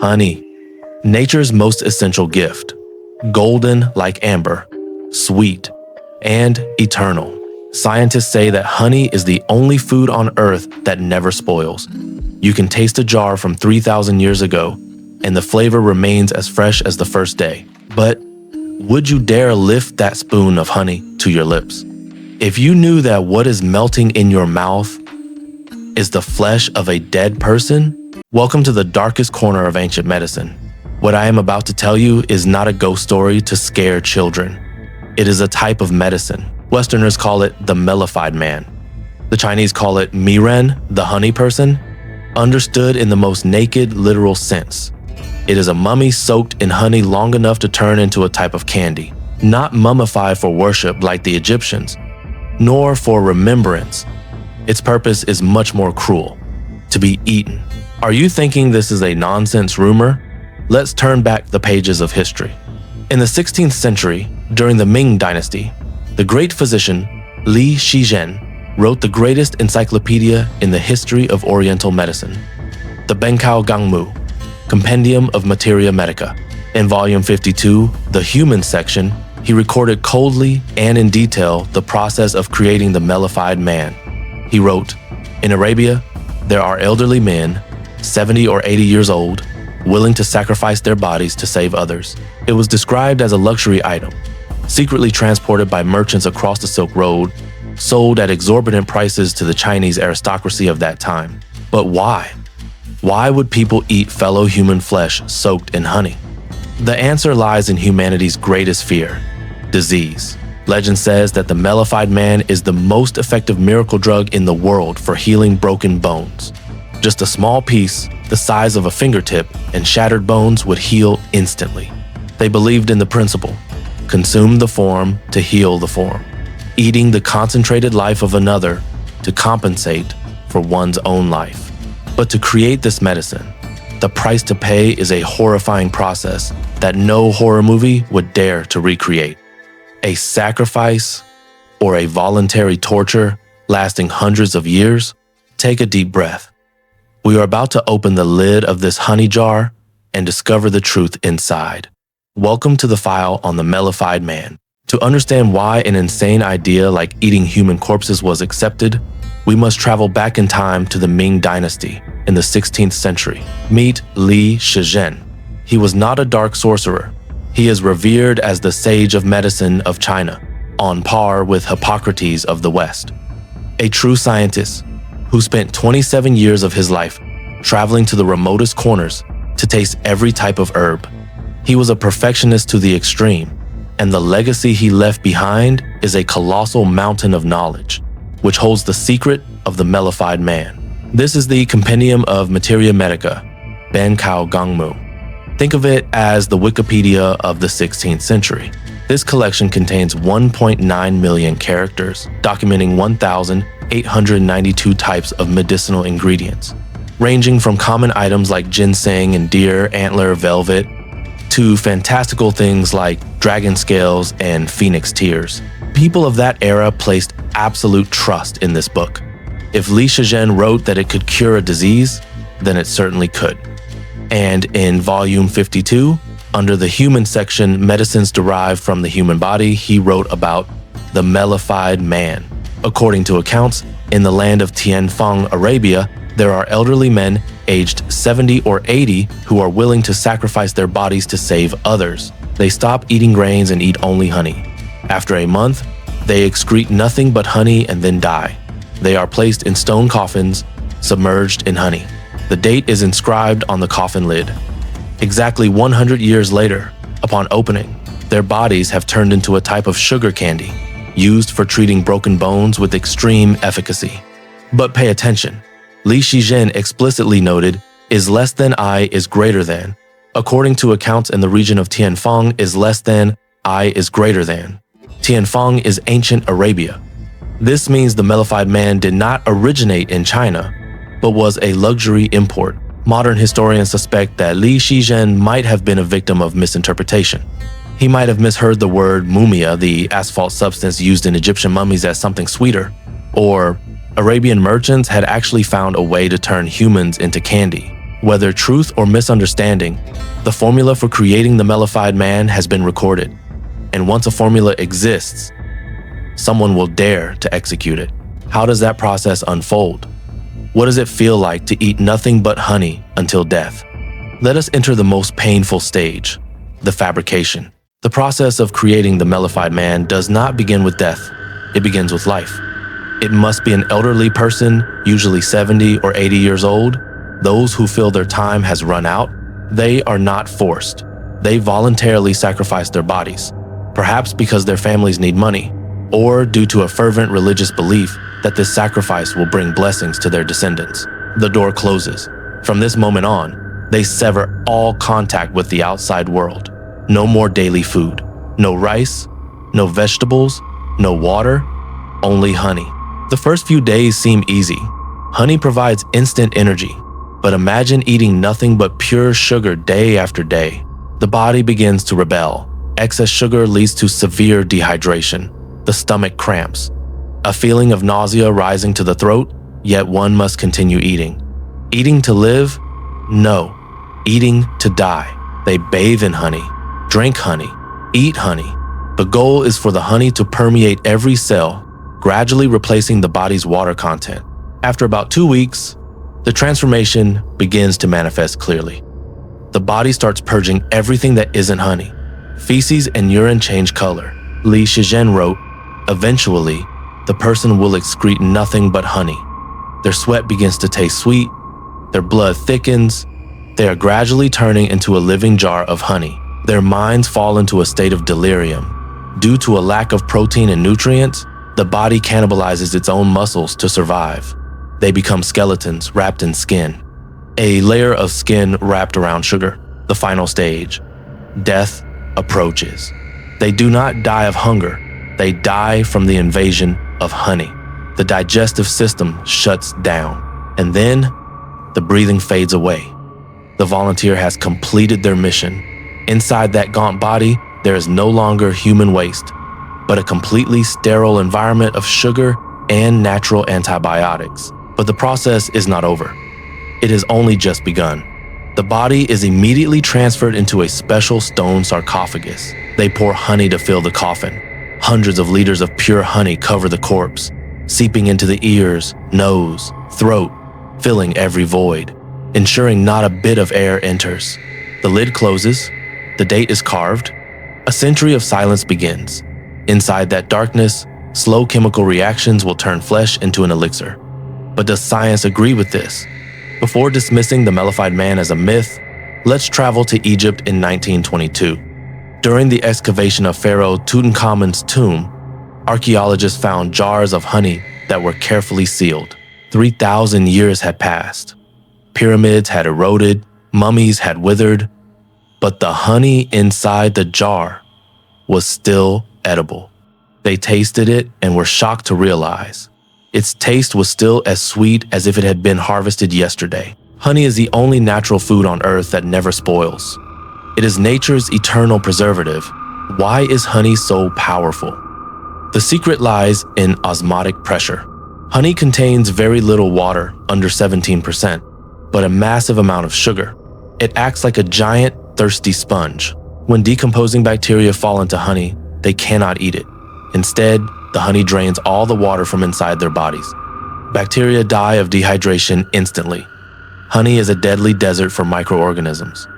Honey, nature's most essential gift. Golden like amber, sweet, and eternal. Scientists say that honey is the only food on Earth that never spoils. You can taste a jar from 3,000 years ago, and the flavor remains as fresh as the first day. But would you dare lift that spoon of honey to your lips? If you knew that what is melting in your mouth is the flesh of a dead person, welcome to the darkest corner of ancient medicine. What I am about to tell you is not a ghost story to scare children. It is a type of medicine. Westerners call it the Mellified Man. The Chinese call it Miren, the honey person, understood in the most naked, literal sense. It is a mummy soaked in honey long enough to turn into a type of candy, not mummified for worship like the Egyptians, nor for remembrance. Its purpose is much more cruel, to be eaten. Are you thinking this is a nonsense rumor? Let's turn back the pages of history. In the 16th century, during the Ming Dynasty, the great physician Li Shizhen wrote the greatest encyclopedia in the history of Oriental medicine, the Benkao Gangmu, Compendium of Materia Medica. In volume 52, the human section, he recorded coldly and in detail the process of creating the Mellified Man. He wrote, "In Arabia, there are elderly men, 70 or 80 years old, willing to sacrifice their bodies to save others." It was described as a luxury item, secretly transported by merchants across the Silk Road, sold at exorbitant prices to the Chinese aristocracy of that time. But why? Why would people eat fellow human flesh soaked in honey? The answer lies in humanity's greatest fear: disease. Legend says that the Mellified Man is the most effective miracle drug in the world for healing broken bones. Just a small piece, the size of a fingertip, and shattered bones would heal instantly. They believed in the principle: consume the form to heal the form, eating the concentrated life of another to compensate for one's own life. But to create this medicine, the price to pay is a horrifying process that no horror movie would dare to recreate. A sacrifice or a voluntary torture lasting hundreds of years? Take a deep breath. We are about to open the lid of this honey jar and discover the truth inside. Welcome to the file on the Mellified Man. To understand why an insane idea like eating human corpses was accepted, we must travel back in time to the Ming Dynasty in the 16th century. Meet Li Shizhen. He was not a dark sorcerer. He is revered as the sage of medicine of China, on par with Hippocrates of the West. A true scientist who spent 27 years of his life traveling to the remotest corners to taste every type of herb. He was a perfectionist to the extreme, and the legacy he left behind is a colossal mountain of knowledge, which holds the secret of the Mellified Man. This is the Compendium of Materia Medica, Benkao Gangmu. Think of it as the Wikipedia of the 16th century. This collection contains 1.9 million characters, documenting 1,892 types of medicinal ingredients, ranging from common items like ginseng and deer antler velvet, to fantastical things like dragon scales and phoenix tears. People of that era placed absolute trust in this book. If Li Shizhen wrote that it could cure a disease, then it certainly could. And in volume 52, under the human section, medicines derived from the human body, he wrote about the Mellified Man. According to accounts, in the land of Tianfang, Arabia, there are elderly men aged 70 or 80 who are willing to sacrifice their bodies to save others. They stop eating grains and eat only honey. After a month, they excrete nothing but honey and then die. They are placed in stone coffins, submerged in honey. The date is inscribed on the coffin lid. Exactly 100 years later, upon opening, their bodies have turned into a type of sugar candy, used for treating broken bones with extreme efficacy. But pay attention. Li Shizhen explicitly noted, "is less than I is greater than." According to accounts in the region of Tianfang, is less than, I is greater than. Tianfang is ancient Arabia. This means the Mellified Man did not originate in China, but was a luxury import. Modern historians suspect that Li Shizhen might have been a victim of misinterpretation. He might have misheard the word mumia, the asphalt substance used in Egyptian mummies, as something sweeter, or Arabian merchants had actually found a way to turn humans into candy. Whether truth or misunderstanding, the formula for creating the Mellified Man has been recorded. And once a formula exists, someone will dare to execute it. How does that process unfold? What does it feel like to eat nothing but honey until death? Let us enter the most painful stage, the fabrication. The process of creating the Mellified Man does not begin with death. It begins with life. It must be an elderly person, usually 70 or 80 years old. Those who feel their time has run out, they are not forced. They voluntarily sacrifice their bodies, perhaps because their families need money, or due to a fervent religious belief that this sacrifice will bring blessings to their descendants. The door closes. From this moment on, they sever all contact with the outside world. No more daily food, no rice, no vegetables, no water, only honey. The first few days seem easy. Honey provides instant energy. But imagine eating nothing but pure sugar day after day. The body begins to rebel. Excess sugar leads to severe dehydration, the stomach cramps, a feeling of nausea rising to the throat, yet one must continue eating. Eating to live? No. Eating to die. They bathe in honey, drink honey, eat honey. The goal is for the honey to permeate every cell, gradually replacing the body's water content. After about 2 weeks, the transformation begins to manifest clearly. The body starts purging everything that isn't honey. Feces and urine change color. Shizhen wrote, "Eventually, the person will excrete nothing but honey. Their sweat begins to taste sweet, their blood thickens, they are gradually turning into a living jar of honey. Their minds fall into a state of delirium. Due to a lack of protein and nutrients, the body cannibalizes its own muscles to survive. They become skeletons wrapped in skin. A layer of skin wrapped around sugar. The final stage. Death approaches. They do not die of hunger. They die from the invasion of honey. The digestive system shuts down. And then, the breathing fades away. The volunteer has completed their mission. Inside that gaunt body, there is no longer human waste, but a completely sterile environment of sugar and natural antibiotics. But the process is not over. It has only just begun. The body is immediately transferred into a special stone sarcophagus. They pour honey to fill the coffin. Hundreds of liters of pure honey cover the corpse, seeping into the ears, nose, throat, filling every void, ensuring not a bit of air enters. The lid closes. The date is carved. A century of silence begins. Inside that darkness, slow chemical reactions will turn flesh into an elixir. But does science agree with this? Before dismissing the Mellified Man as a myth, let's travel to Egypt in 1922. During the excavation of Pharaoh Tutankhamun's tomb, archaeologists found jars of honey that were carefully sealed. 3,000 years had passed. Pyramids had eroded, mummies had withered, but the honey inside the jar was still edible. They tasted it and were shocked to realize its taste was still as sweet as if it had been harvested yesterday. Honey is the only natural food on earth that never spoils. It is nature's eternal preservative. Why is honey so powerful? The secret lies in osmotic pressure. Honey contains very little water, under 17%, but a massive amount of sugar. It acts like a giant, thirsty sponge. When decomposing bacteria fall into honey, they cannot eat it. Instead, the honey drains all the water from inside their bodies. Bacteria die of dehydration instantly. Honey is a deadly desert for microorganisms.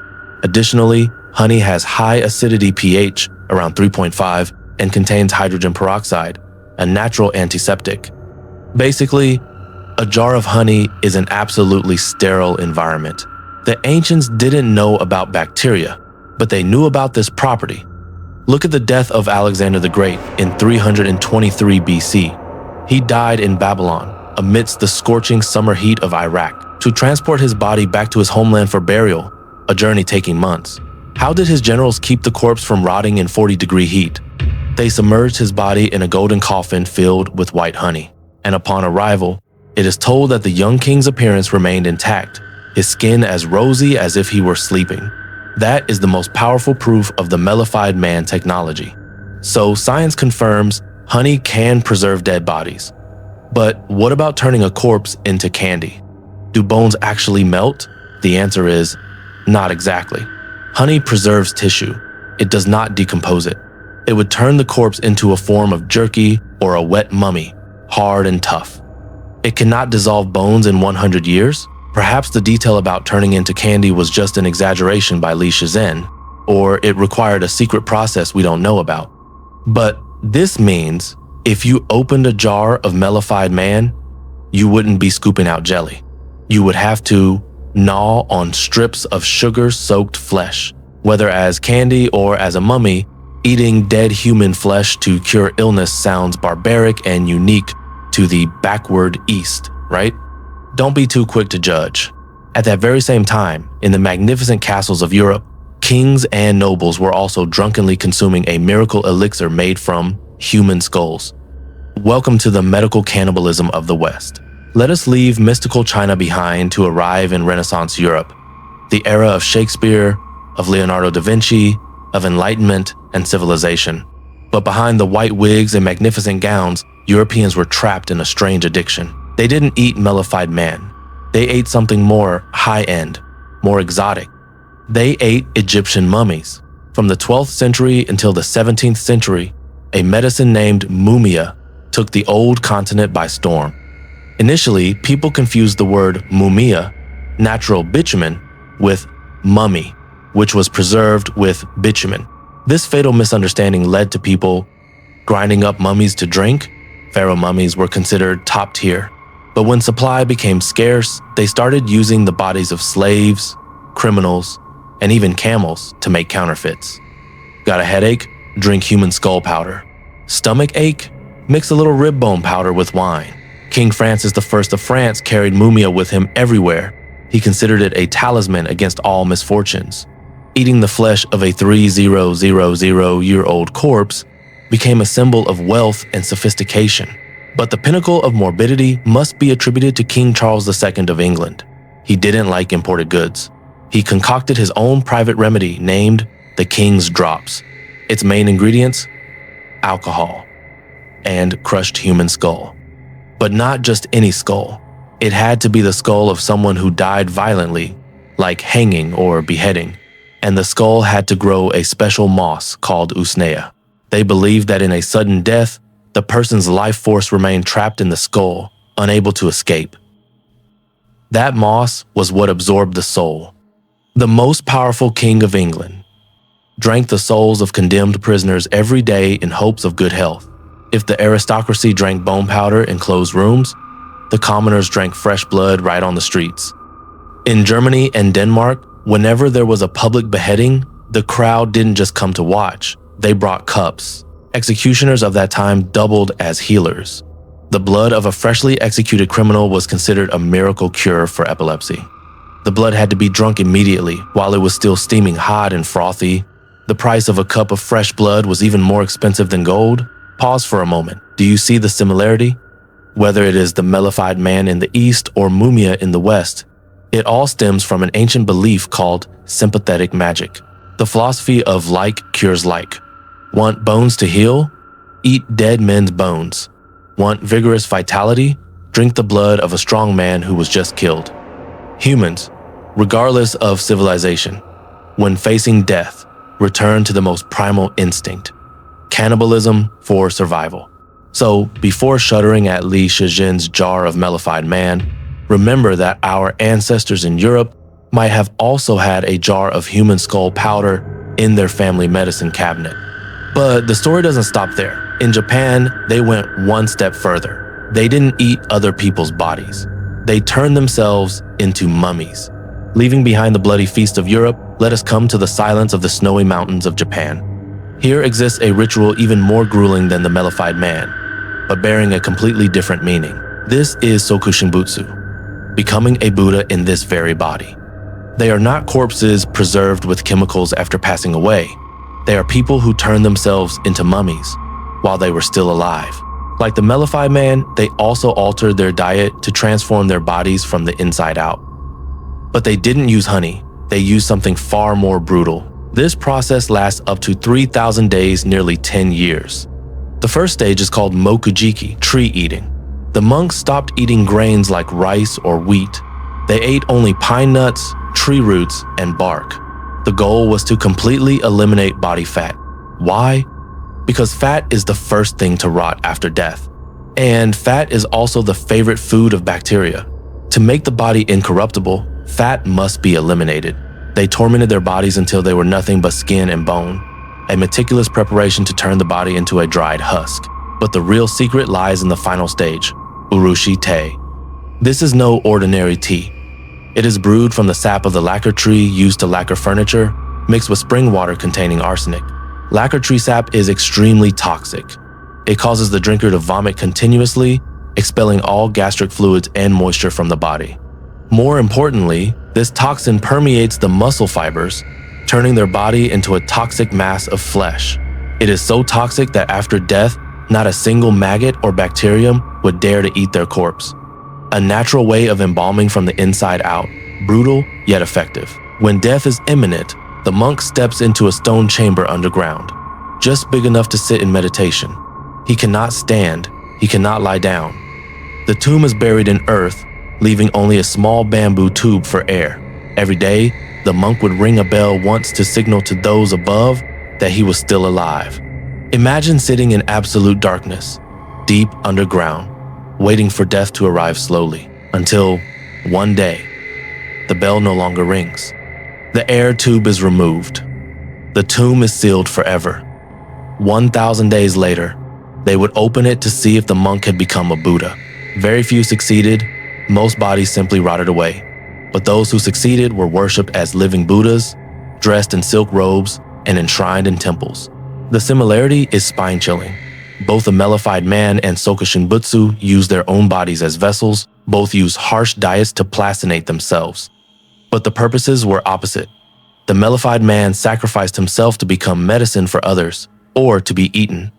Additionally, honey has high acidity pH, around 3.5, and contains hydrogen peroxide, a natural antiseptic. Basically, a jar of honey is an absolutely sterile environment. The ancients didn't know about bacteria, but they knew about this property. Look at the death of Alexander the Great in 323 BC. He died in Babylon amidst the scorching summer heat of Iraq. To transport his body back to his homeland for burial, a journey taking months. How did his generals keep the corpse from rotting in 40-degree heat? They submerged his body in a golden coffin filled with white honey. And upon arrival, it is told that the young king's appearance remained intact, his skin as rosy as if he were sleeping. That is the most powerful proof of the Mellified Man technology. So science confirms honey can preserve dead bodies. But what about turning a corpse into candy? Do bones actually melt? The answer is not exactly. Honey preserves tissue. It does not decompose it. It would turn the corpse into a form of jerky or a wet mummy, hard and tough. It cannot dissolve bones in 100 years. Perhaps the detail about turning into candy was just an exaggeration by Li Shizhen, or it required a secret process we don't know about. But this means if you opened a jar of Mellified Man, you wouldn't be scooping out jelly. You would have to gnaw on strips of sugar-soaked flesh. Whether as candy or as a mummy, eating dead human flesh to cure illness sounds barbaric and unique to the backward East, right? Don't be too quick to judge. At that very same time, in the magnificent castles of Europe, kings and nobles were also drunkenly consuming a miracle elixir made from human skulls. Welcome to the medical cannibalism of the West. Let us leave mystical China behind to arrive in Renaissance Europe, the era of Shakespeare, of Leonardo da Vinci, of enlightenment and civilization. But behind the white wigs and magnificent gowns, Europeans were trapped in a strange addiction. They didn't eat Mellified Man. They ate something more high-end, more exotic. They ate Egyptian mummies. From the 12th century until the 17th century, a medicine named Mumia took the old continent by storm. Initially, people confused the word Mumia, natural bitumen, with mummy, which was preserved with bitumen. This fatal misunderstanding led to people grinding up mummies to drink. Pharaoh mummies were considered top tier. But when supply became scarce, they started using the bodies of slaves, criminals, and even camels to make counterfeits. Got a headache? Drink human skull powder. Stomach ache? Mix a little rib bone powder with wine. King Francis I of France carried Mumia with him everywhere. He considered it a talisman against all misfortunes. Eating the flesh of a 3,000-year-old corpse became a symbol of wealth and sophistication. But the pinnacle of morbidity must be attributed to King Charles II of England. He didn't like imported goods. He concocted his own private remedy named the King's Drops. Its main ingredients? Alcohol and crushed human skull. But not just any skull. It had to be the skull of someone who died violently, like hanging or beheading. And the skull had to grow a special moss called usnea. They believed that in a sudden death, the person's life force remained trapped in the skull, unable to escape. That moss was what absorbed the soul. The most powerful king of England drank the souls of condemned prisoners every day in hopes of good health. If the aristocracy drank bone powder in closed rooms, the commoners drank fresh blood right on the streets. In Germany and Denmark, whenever there was a public beheading, the crowd didn't just come to watch. They brought cups. Executioners of that time doubled as healers. The blood of a freshly executed criminal was considered a miracle cure for epilepsy. The blood had to be drunk immediately while it was still steaming hot and frothy. The price of a cup of fresh blood was even more expensive than gold. Pause for a moment. Do you see the similarity? Whether it is the Mellified Man in the East or Mumia in the West, it all stems from an ancient belief called sympathetic magic. The philosophy of like cures like. Want bones to heal? Eat dead men's bones. Want vigorous vitality? Drink the blood of a strong man who was just killed. Humans, regardless of civilization, when facing death, return to the most primal instinct: cannibalism for survival. So, before shuddering at Li Shizhen's jar of Mellified Man, remember that our ancestors in Europe might have also had a jar of human skull powder in their family medicine cabinet. But the story doesn't stop there. In Japan, they went one step further. They didn't eat other people's bodies. They turned themselves into mummies. Leaving behind the bloody feast of Europe, let us come to the silence of the snowy mountains of Japan. Here exists a ritual even more grueling than the Mellified Man, but bearing a completely different meaning. This is Sokushinbutsu, becoming a Buddha in this very body. They are not corpses preserved with chemicals after passing away. They are people who turned themselves into mummies while they were still alive. Like the Mellified Man, they also altered their diet to transform their bodies from the inside out. But they didn't use honey. They used something far more brutal. This process lasts up to 3,000 days, nearly 10 years. The first stage is called mokujiki, tree eating. The monks stopped eating grains like rice or wheat. They ate only pine nuts, tree roots, and bark. The goal was to completely eliminate body fat. Why? Because fat is the first thing to rot after death. And fat is also the favorite food of bacteria. To make the body incorruptible, fat must be eliminated. They tormented their bodies until they were nothing but skin and bone, a meticulous preparation to turn the body into a dried husk. But the real secret lies in the final stage, urushi te. This is no ordinary tea. It is brewed from the sap of the lacquer tree used to lacquer furniture, mixed with spring water containing arsenic. Lacquer tree sap is extremely toxic. It causes the drinker to vomit continuously, expelling all gastric fluids and moisture from the body. More importantly, this toxin permeates the muscle fibers, turning their body into a toxic mass of flesh. It is so toxic that after death, not a single maggot or bacterium would dare to eat their corpse. A natural way of embalming from the inside out, brutal yet effective. When death is imminent, the monk steps into a stone chamber underground, just big enough to sit in meditation. He cannot stand, he cannot lie down. The tomb is buried in earth, leaving only a small bamboo tube for air. Every day, the monk would ring a bell once to signal to those above that he was still alive. Imagine sitting in absolute darkness, deep underground, waiting for death to arrive slowly, until one day, the bell no longer rings. The air tube is removed. The tomb is sealed forever. 1,000 days later, they would open it to see if the monk had become a Buddha. Very few succeeded. Most bodies simply rotted away. But those who succeeded were worshipped as living Buddhas, dressed in silk robes, and enshrined in temples. The similarity is spine-chilling. Both the Mellified Man and Sokushinbutsu use their own bodies as vessels. Both use harsh diets to plastinate themselves. But the purposes were opposite. The Mellified Man sacrificed himself to become medicine for others, or to be eaten.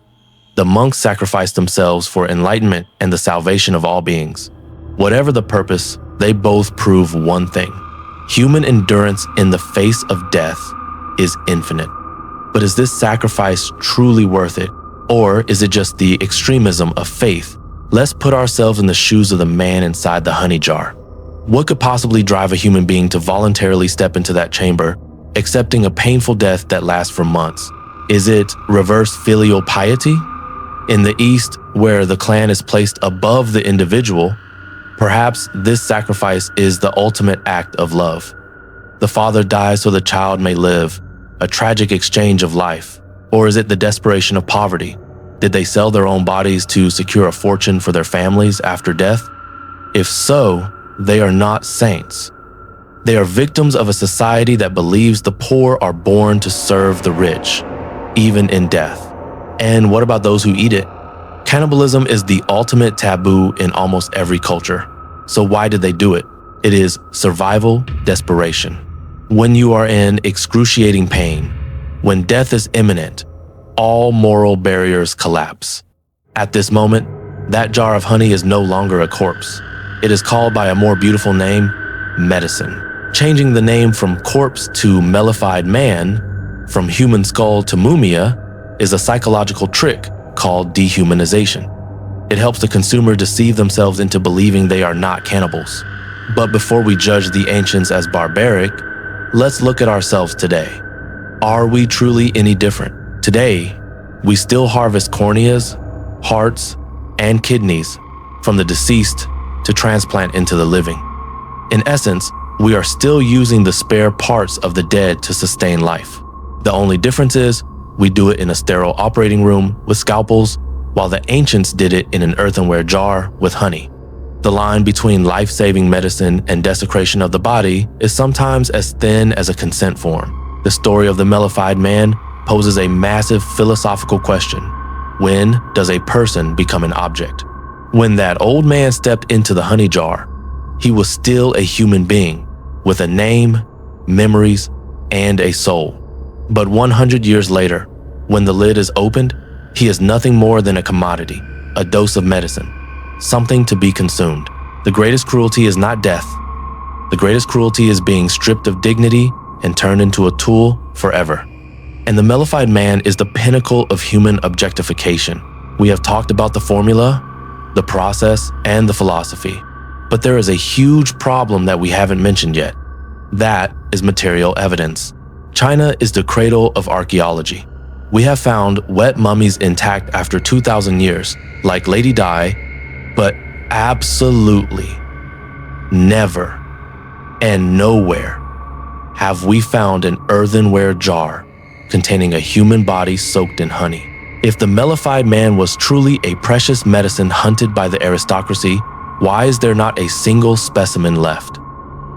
The monks sacrificed themselves for enlightenment and the salvation of all beings. Whatever the purpose, they both prove one thing. Human endurance in the face of death is infinite. But is this sacrifice truly worth it? Or is it just the extremism of faith? Let's put ourselves in the shoes of the man inside the honey jar. What could possibly drive a human being to voluntarily step into that chamber, accepting a painful death that lasts for months? Is it reverse filial piety? In the East, where the clan is placed above the individual, perhaps this sacrifice is the ultimate act of love. The father dies so the child may live, a tragic exchange of life. Or is it the desperation of poverty? Did they sell their own bodies to secure a fortune for their families after death? If so, they are not saints. They are victims of a society that believes the poor are born to serve the rich, even in death. And what about those who eat it? Cannibalism is the ultimate taboo in almost every culture. So why did they do it? It is survival desperation. When you are in excruciating pain, when death is imminent, all moral barriers collapse. At this moment, that jar of honey is no longer a corpse. It is called by a more beautiful name, medicine. Changing the name from corpse to Mellified Man, from human skull to Mumia, is a psychological trick called dehumanization. It helps the consumer deceive themselves into believing they are not cannibals. But before we judge the ancients as barbaric, let's look at ourselves today. Are we truly any different? Today, we still harvest corneas, hearts, and kidneys from the deceased to transplant into the living. In essence, we are still using the spare parts of the dead to sustain life. The only difference is we do it in a sterile operating room with scalpels, while the ancients did it in an earthenware jar with honey. The line between life-saving medicine and desecration of the body is sometimes as thin as a consent form. The story of the Mellified Man poses a massive philosophical question. When does a person become an object? When that old man stepped into the honey jar, he was still a human being with a name, memories, and a soul. But 100 years later, when the lid is opened, he is nothing more than a commodity, a dose of medicine, something to be consumed. The greatest cruelty is not death. The greatest cruelty is being stripped of dignity and turned into a tool forever. And the Mellified Man is the pinnacle of human objectification. We have talked about the formula, the process, and the philosophy. But there is a huge problem that we haven't mentioned yet. That is material evidence. China is the cradle of archaeology. We have found wet mummies intact after 2,000 years, like Lady Di, but absolutely never and nowhere have we found an earthenware jar containing a human body soaked in honey. If the Mellified Man was truly a precious medicine hunted by the aristocracy, why is there not a single specimen left?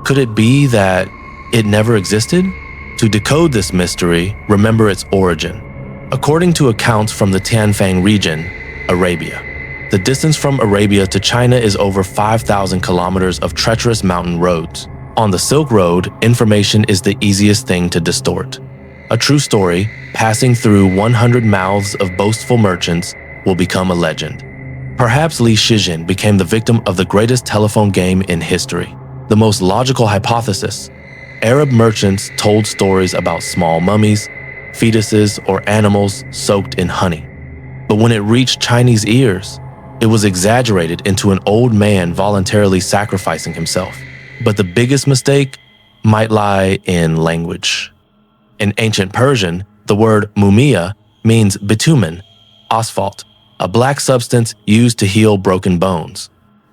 Could it be that it never existed? To decode this mystery, remember its origin. According to accounts from the Tianfang region, Arabia, the distance from Arabia to China is over 5,000 kilometers of treacherous mountain roads. On the Silk Road, information is the easiest thing to distort. A true story, passing through 100 mouths of boastful merchants, will become a legend. Perhaps Li Shizhen became the victim of the greatest telephone game in history. The most logical hypothesis: Arab merchants told stories about small mummies, fetuses, or animals soaked in honey. But when it reached Chinese ears, it was exaggerated into an old man voluntarily sacrificing himself. But the biggest mistake might lie in language. In ancient Persian, the word Mumia means bitumen, asphalt, a black substance used to heal broken bones.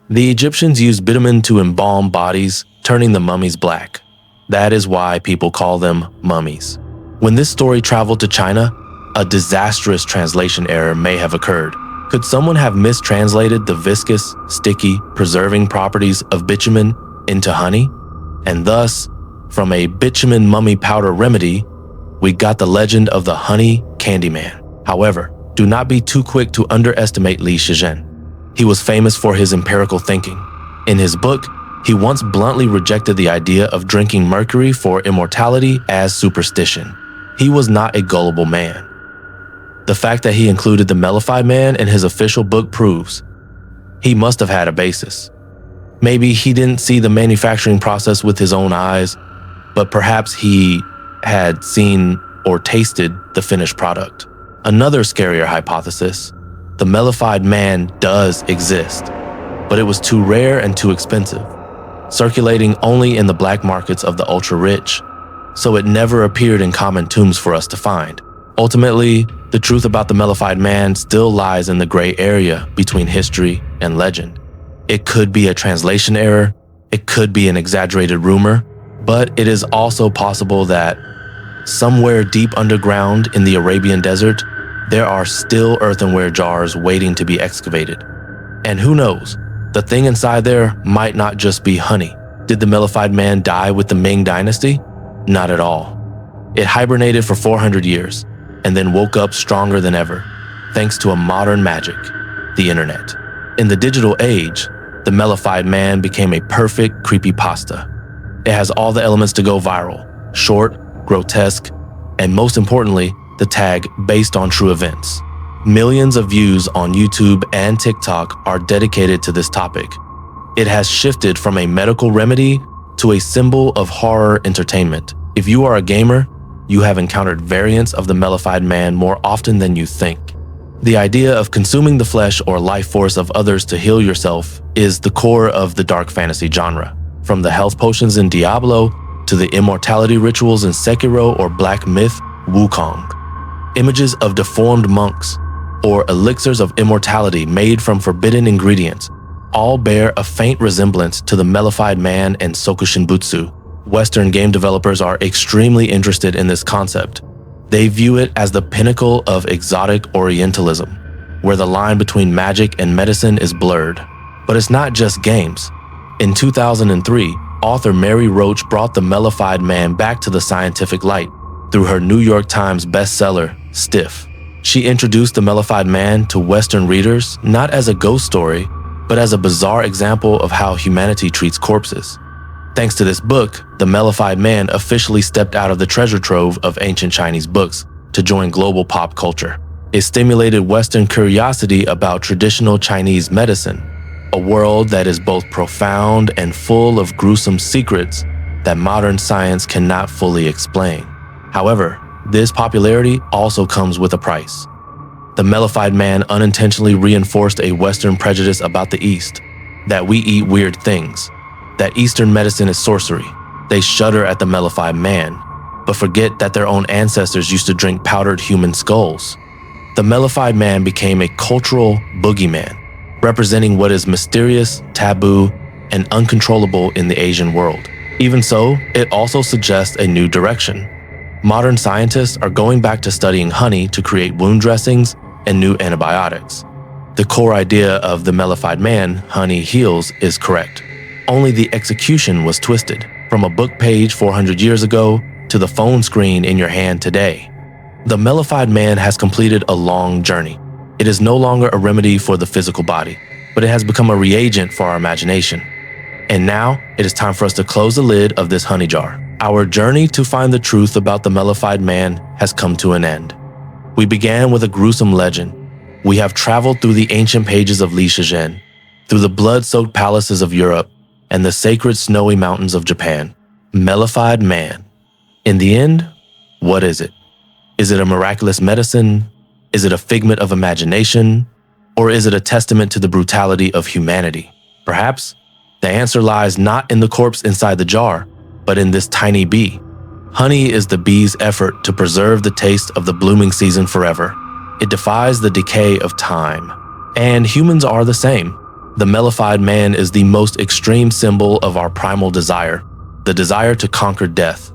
The Egyptians used bitumen to embalm bodies, turning the mummies black. That is why people call them mummies. When this story traveled to China, a disastrous translation error may have occurred. Could someone have mistranslated the viscous, sticky, preserving properties of bitumen into honey? And thus, from a bitumen mummy powder remedy, we got the legend of the honey Candyman. However, do not be too quick to underestimate Li Shizhen. He was famous for his empirical thinking. In his book, he once bluntly rejected the idea of drinking mercury for immortality as superstition. He was not a gullible man. The fact that he included the Mellified Man in his official book proves he must have had a basis. Maybe he didn't see the manufacturing process with his own eyes, but perhaps he had seen or tasted the finished product. Another scarier hypothesis: the Mellified Man does exist, but it was too rare and too expensive, circulating only in the black markets of the ultra-rich, so it never appeared in common tombs for us to find. Ultimately, the truth about the Mellified Man still lies in the gray area between history and legend. It could be a translation error, it could be an exaggerated rumor, but it is also possible that somewhere deep underground in the Arabian desert, there are still earthenware jars waiting to be excavated. And who knows, the thing inside there might not just be honey. Did the Mellified Man die with the Ming Dynasty? Not at all. It hibernated for 400 years and then woke up stronger than ever, thanks to a modern magic, the internet. In the digital age, the Mellified Man became a perfect creepypasta. It has all the elements to go viral: short, grotesque, and most importantly, the tag based on true events. Millions of views on YouTube and TikTok are dedicated to this topic. It has shifted from a medical remedy to a symbol of horror entertainment. If you are a gamer, you have encountered variants of the Mellified Man more often than you think. The idea of consuming the flesh or life force of others to heal yourself is the core of the dark fantasy genre. From the health potions in Diablo to the immortality rituals in Sekiro or Black Myth Wukong. Images of deformed monks or elixirs of immortality made from forbidden ingredients all bear a faint resemblance to the Mellified Man and Sokushinbutsu. Western game developers are extremely interested in this concept. They view it as the pinnacle of exotic Orientalism, where the line between magic and medicine is blurred. But it's not just games. In 2003, author Mary Roach brought the Mellified Man back to the scientific light through her New York Times bestseller, Stiff. She introduced the Mellified Man to Western readers not as a ghost story, but as a bizarre example of how humanity treats corpses. Thanks to this book, the Mellified Man officially stepped out of the treasure trove of ancient Chinese books to join global pop culture. It stimulated Western curiosity about traditional Chinese medicine, a world that is both profound and full of gruesome secrets that modern science cannot fully explain. However, this popularity also comes with a price. The Mellified Man unintentionally reinforced a Western prejudice about the East, that we eat weird things, that Eastern medicine is sorcery, They shudder at the Mellified Man, but forget that their own ancestors used to drink powdered human skulls. The Mellified Man became a cultural boogeyman, representing what is mysterious, taboo, and uncontrollable in the Asian world. Even so, it also suggests a new direction. Modern scientists are going back to studying honey to create wound dressings and new antibiotics. The core idea of the Mellified Man, honey heals, is correct. Only the execution was twisted, from a book page 400 years ago to the phone screen in your hand today. The Mellified Man has completed a long journey. It is no longer a remedy for the physical body, but it has become a reagent for our imagination. And now, it is time for us to close the lid of this honey jar. Our journey to find the truth about the Mellified Man has come to an end. We began with a gruesome legend. We have traveled through the ancient pages of Shizhen, through the blood-soaked palaces of Europe, and the sacred snowy mountains of Japan. Mellified Man. In the end, what is it? Is it a miraculous medicine? Is it a figment of imagination? Or is it a testament to the brutality of humanity? Perhaps the answer lies not in the corpse inside the jar, but in this tiny bee. Honey is the bee's effort to preserve the taste of the blooming season forever. It defies the decay of time. And humans are the same. The Mellified Man is the most extreme symbol of our primal desire, the desire to conquer death.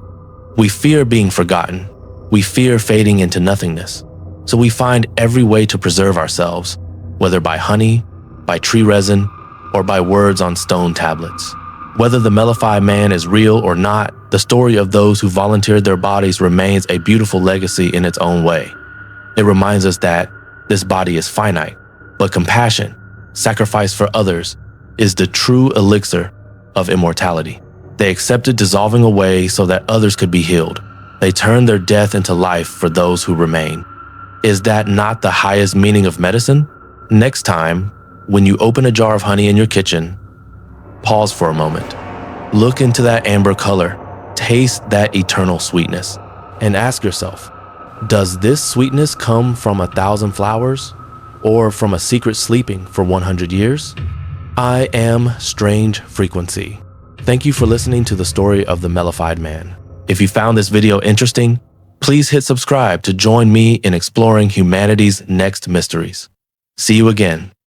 We fear being forgotten. We fear fading into nothingness. So we find every way to preserve ourselves, whether by honey, by tree resin, or by words on stone tablets. Whether the Mellified Man is real or not, the story of those who volunteered their bodies remains a beautiful legacy in its own way. It reminds us that this body is finite, but compassion, sacrifice for others, is the true elixir of immortality. They accepted dissolving away so that others could be healed. They turned their death into life for those who remain. Is that not the highest meaning of medicine? Next time, when you open a jar of honey in your kitchen, pause for a moment. Look into that amber color, taste that eternal sweetness, and ask yourself, does this sweetness come from 1,000 flowers or from a secret sleeping for 100 years? I am Strange Frequency. Thank you for listening to the story of the Mellified Man. If you found this video interesting, please hit subscribe to join me in exploring humanity's next mysteries. See you again.